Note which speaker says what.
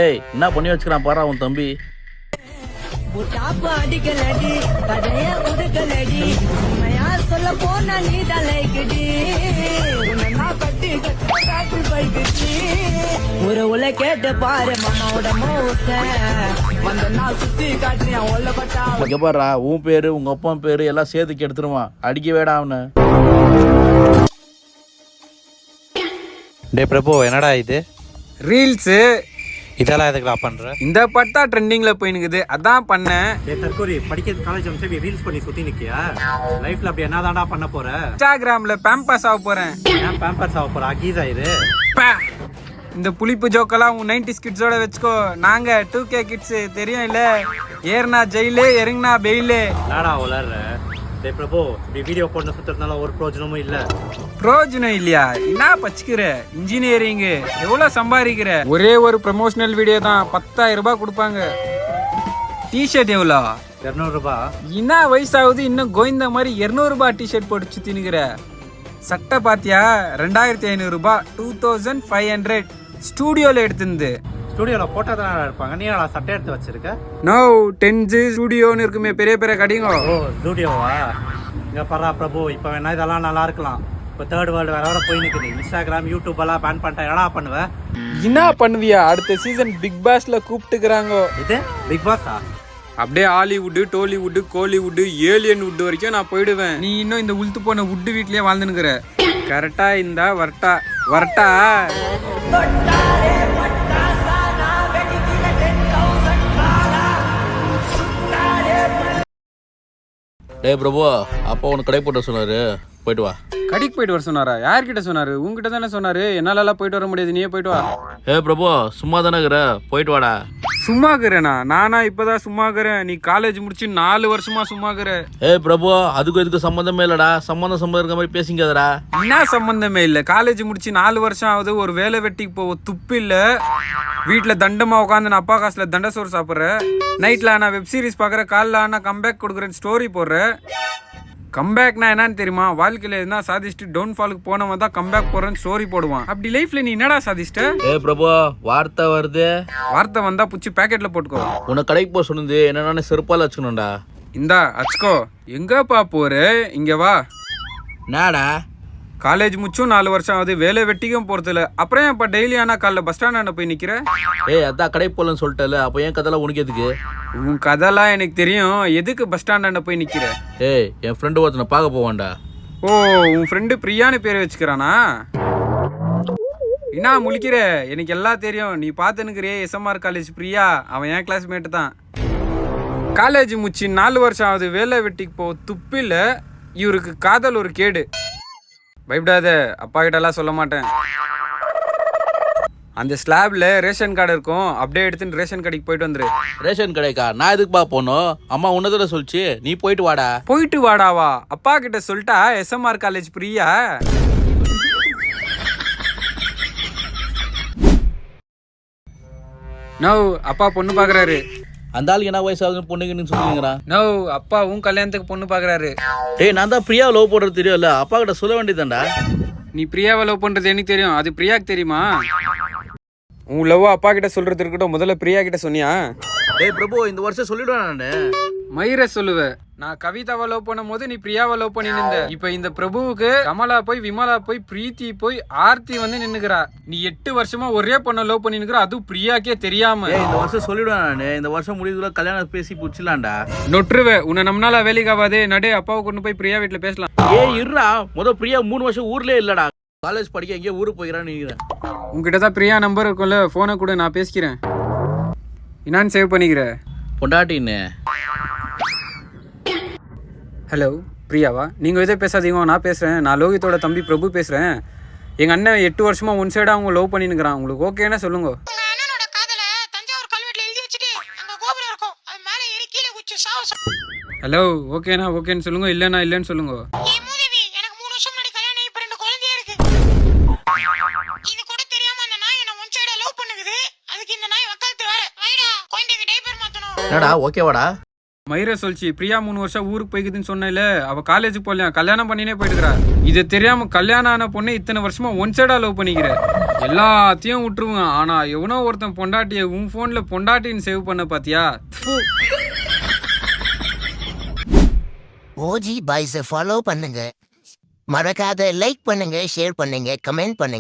Speaker 1: ஏய் என்ன பண்ணி வச்சுக்கிறான் பாரா உன் தம்பி.
Speaker 2: சொல்ல போனா நீ தலைக்குடி ஒரு உல கேட்டு பாரு மாமாவோட மோச வந்த நான் சுத்தி காட்டுறியா ஒல்லப்பட்டா
Speaker 1: இங்க பாரா உன் பேரு உங்க அப்பா பேரு எல்லாம் சேர்த்துக்கு எடுத்துருவான். அடிக்க வேடா அவனு.
Speaker 3: டே பிரபு என்னடா இது
Speaker 4: ரீல்ஸு
Speaker 3: இதெல்லாம் எதுக்குடா பண்ற?
Speaker 4: இந்த பட்டா ட்ரெண்டிங்ல போயினுக்குது அதான் பண்ணேன்.
Speaker 5: தற்கொலை படிக்கிறது காலேஜ் வந்து ரீல்ஸ் பண்ணி சுத்தி நிக்கியா? லைஃப்ல அப்படி என்னதான்டா பண்ண போற?
Speaker 4: இன்ஸ்டாகிராம்ல பேம்பஸ் ஆக போறேன்.
Speaker 5: ஏன் பேம்பர்ஸ் ஆக போற? அகீஸ் ஆயிரு.
Speaker 4: இந்த புளிப்பு ஜோக்கெல்லாம் உன் 90s கிட்ஸோட வச்சுக்கோ. நாங்க 2K கிட்ஸ் தெரியும் இல்ல. ஏறுனா ஜெயிலு இறங்குனா பெயிலு.
Speaker 5: நாடா உளர்ற. டே பிரபு இப்படி வீடியோ போட்டு சுத்துறதுனால ஒரு பிரயோஜனமும் இல்ல.
Speaker 4: பிரயோஜனம் இல்லையா? என்ன பச்சுக்கிற? இன்ஜினியரிங் எவ்வளவு சம்பாதிக்கிற? ஒரே ஒரு ப்ரமோஷனல் வீடியோ தான் 10,000 ரூபாய் கொடுப்பாங்க. டிஷர்ட் எவ்வளோ?
Speaker 5: 200 ரூபாய்.
Speaker 4: என்ன வயசாகுது இன்னும் கோவிந்த மாதிரி 200 ரூபாய் டிஷர்ட் போட்டு சுத்தி நிக்கிற? சட்டை பாத்தியா? 2500 ரூபாய். 2500 ஸ்டூடியோல எடுத்திருந்து.
Speaker 5: ஸ்டுடியோல போட்டோ தான் இருப்பாங்க. நீ என்னடா சட்டை எடுத்து வச்சிருக்க?
Speaker 4: நோ டென்ஸ் ஸ்டூடியோன்னு இருக்குமே பெரிய பெரிய கடைங்க.
Speaker 5: ஓ ஸ்டுடியோவா? இங்க பரா பிரபு இப்ப வேணா இதெல்லாம் நல்லா இருக்கலாம். இப்போ தேர்ட் வேர்ல்டு வேற போய் நிக்குது. இன்ஸ்டாகிராம் யூடியூப் எல்லாம் பேன் பண்ணிட்டா என்னடா பண்ணுவ?
Speaker 4: என்ன பண்ணுவியா? அடுத்த சீசன் பிக் பாஸ்ல கூப்பிட்டுக்கிறாங்க.
Speaker 5: இது பிக் பாஸா?
Speaker 4: அப்படியே Hollywood Tollywood Kollywood alien would வரைக்கும் நான் போயிடுவேன். நீ இன்னும் இந்த உளுத்து போன வுட் வீட்லயே வாழ்ந்துனுக்குற. கரெக்டா இந்த வரட்டா வரட்டா.
Speaker 1: டே பிரபு அப்பா உனக்கு கடை போட்டு சொன்னாரு, போயிட்டு வா.
Speaker 4: கடைக்கு போயிட்டு வர சொன்னாரா? யார்கிட்ட சொன்னாரு? உங்ககிட்ட தானே சொன்னாரு. என்னால போயிட்டு வர முடியாது, நீயே போயிட்டு வா.
Speaker 1: ஏ பிரபு சும்மா தானே இருக்கிற, போயிட்டு வாடா.
Speaker 4: சும்மாக்குறேனா? நானா இப்பதான் சும்மாக்குறேன். நீ காலேஜ் முடிச்சு 4 வருஷமா சும்மாக்குற.
Speaker 1: ஏ பிரபு அதுக்கும் இதுக்கு சம்மந்தமே இல்லடா. சம்மந்தம் இருக்க மாதிரி பேசிங்காதடா.
Speaker 4: என்ன சம்பந்தமே இல்ல. காலேஜ் முடிச்சு 4 வருஷம் ஆகுது. ஒரு வேலை வெட்டிக்கு போக துப்பு இல்ல. வீட்டுல தண்டமா உட்காந்து நான் அப்பா காசுல தண்ட சோறு சாப்பிட்றேன். நைட்ல நான் வெப் சீரிஸ் பாக்குறேன். காலைல நான் கம்பேக் கொடுக்குறேன், ஸ்டோரி போடுறேன். கம்பேக்னா என்னன்னு தெரியுமா? வாழ்க்கையில என்ன சாதிச்சுட்டு டவுன் ஃபாலுக்கு போனவன் தான் கம்பேக் போடுறேன்னு ஸ்டோரி போடுவான். அப்படி லைஃப்ல நீ என்னடா சாதிச்சிட்ட?
Speaker 1: ஏ பிரபு வார்த்தை வருது.
Speaker 4: வார்த்தை வந்தா புடிச்சு பேக்கெட்ல போட்டுக்கோ.
Speaker 1: உன்னை கடைக்கு போக சொன்னது என்னன்னு செருப்பால வச்சுக்கணும்டா.
Speaker 4: இந்தா அச்சுக்கோ. எங்கப்பா போற? இங்க வா.
Speaker 1: நாடா
Speaker 4: காலேஜ் முச்சும் 4 வருஷம் ஆகுது. வேலை வெட்டிக்கும் போறதில்ல. அப்புறம் இப்ப டெய்லி ஆனா காலைல பஸ் ஸ்டாண்ட் போய் நிக்கிற.
Speaker 1: ஏய் அதான் கடைக்கு போகலன்னு சொல்லிட்டல, அப்போ ஏன் கதெல்லாம் உனக்கு எதுக்கு?
Speaker 4: உன் கதெல்லாம் எனக்கு தெரியும். எதுக்கு பஸ் ஸ்டாண்ட் போய் நிக்கிற?
Speaker 1: ஏய் என் ஃப்ரெண்டு ஒருத்தனை பார்க்க போவான்டா.
Speaker 4: ஓ உன் ஃப்ரெண்டு பிரியான்னு பேர் வச்சுக்கிறானா? என்ன முழிக்கிற? எனக்கு எல்லாம் தெரியும். நீ பார்த்துனுக்கிறியே SMR காலேஜ் பிரியா, அவன் என் கிளாஸ்மேட்டு தான். காலேஜ் முச்சு 4 வருஷம் ஆகுது. வேலை வெட்டிக்கு போ துப்பில்ல. இவருக்கு காதல் ஒரு கேடு. பயப்படாத, அப்பா கிட்ட எல்லாம் சொல்ல மாட்டேன். அந்த ஸ்லாப்ல ரேஷன் கார்டு இருக்கும். அப்படியே எடுத்துட்டு ரேஷன் கடைக்கு போயிட்டு வந்துரு.
Speaker 1: ரேஷன் கடைக்கா? நான் எதுக்குப்பா போகணும்? அம்மா உன்னதோட சொல்லிச்சு, நீ போயிட்டு வாடா.
Speaker 4: போயிட்டு வாடாவா? அப்பா கிட்ட சொல்லிட்டா SMR காலேஜ் பிரியா? நோ அப்பா பொண்ணு பாக்குறாரு.
Speaker 1: அந்த ஆளுக்கு என்ன வயசாகுதுன்னு பொண்ணுங்கன்னு சொல்லுங்கிறான்.
Speaker 4: நோ அப்பா உன் கல்யாணத்துக்கு பொண்ணு பாக்குறாரு.
Speaker 1: டேய் நான் தான் பிரியா லவ் போடுறது தெரியும்ல, அப்பா கிட்ட சொல்ல வேண்டியதான்டா.
Speaker 4: நீ பிரியாவை லவ் பண்றது எனக்கு தெரியும். அது பிரியாக்கு தெரியுமா? உன் லவ் அப்பா கிட்ட சொல்றது இருக்கட்டும், முதல்ல பிரியா கிட்ட சொன்னியா?
Speaker 1: டேய் பிரபு இந்த வருஷம் சொல்லிடுவேன் நானு.
Speaker 4: மயிர சொல்லுவேன். நான் கவிதாவை லவ் பண்ணும் போது நீ பிரியாவை லவ் பண்ணி நின்ற. இப்ப இந்த பிரபுவுக்கு கமலா போய் விமலா போய் பிரீத்தி போய் ஆர்த்தி வந்து நின்னுக்கிறா. நீ 8 வருஷமா ஒரே பொண்ணை லவ் பண்ணி நிக்கிற, அதுவும் பிரியாக்கே தெரியாம.
Speaker 1: இந்த வருஷம் சொல்லிடுவேன் நானு. இந்த வருஷம் முடிவுல கல்யாணம் பேசி புடிச்சலாம்டா.
Speaker 4: நொட்டுருவேன். உன்னை நம்மளால வேலைக்கு ஆகாதே. நடு அப்பாவை கொண்டு போய் பிரியா வீட்டுல பேசலாம்.
Speaker 1: ஏய் இருடா, பிரியா 3 வருஷம் ஊர்லயே இல்லடா. காலேஜ் படிக்க எங்கேயோ ஊருக்கு போய்க்கிறான்னு நினைக்கிறேன்.
Speaker 4: உங்ககிட்ட தான் பிரியா நம்பர் இருக்கும்ல, போனை கூட நான் பேசிக்கிறேன். என்னான்னு சேவ் பண்ணிக்கிற?
Speaker 1: பொண்டாட்டின்னு.
Speaker 4: ஹலோ பிரியாவா? நீங்கள் எதோ பேசாதீங்க, நான் பேசுகிறேன். நான் லோகித்தோட தம்பி பிரபு பேசுகிறேன். எங்கள் அண்ணன் 8 வருஷமா ஒன் சைடாக அவங்க லவ் பண்ணினுக்கிறான். உங்களுக்கு ஓகேன்னா சொல்லுங்க. ஹலோ ஓகேண்ணா ஓகேன்னு சொல்லுங்க, இல்லைண்ணா இல்லைன்னு சொல்லுங்க.
Speaker 1: என்னடா ஓகேவாடா?
Speaker 4: மயிரை சொல்லிச்சு பிரியா 3 வருஷம் ஊருக்கு போய்க்குதுன்னு சொன்னேல, அவ காலேஜுக்கு போகலையா, கல்யாணம் பண்ணினே போயிட்டுக்கிறா. இது தெரியாம கல்யாணம் ஆன பொண்ணு இத்தனை வருஷமா ஒன் சைடா லவ் பண்ணிக்கிற. எல்லாத்தையும் விட்டுருவான். ஆனா எவனோ ஒருத்தன் பொண்டாட்டிய உன் போன்ல பொண்டாட்டின்னு சேவ் பண்ண பாத்தியா?
Speaker 6: ஓஜி பாய்ஸை ஃபாலோ பண்ணுங்க. மறக்காத லைக் பண்ணுங்க, ஷேர் பண்ணுங்க, கமெண்ட் பண்ணுங்க.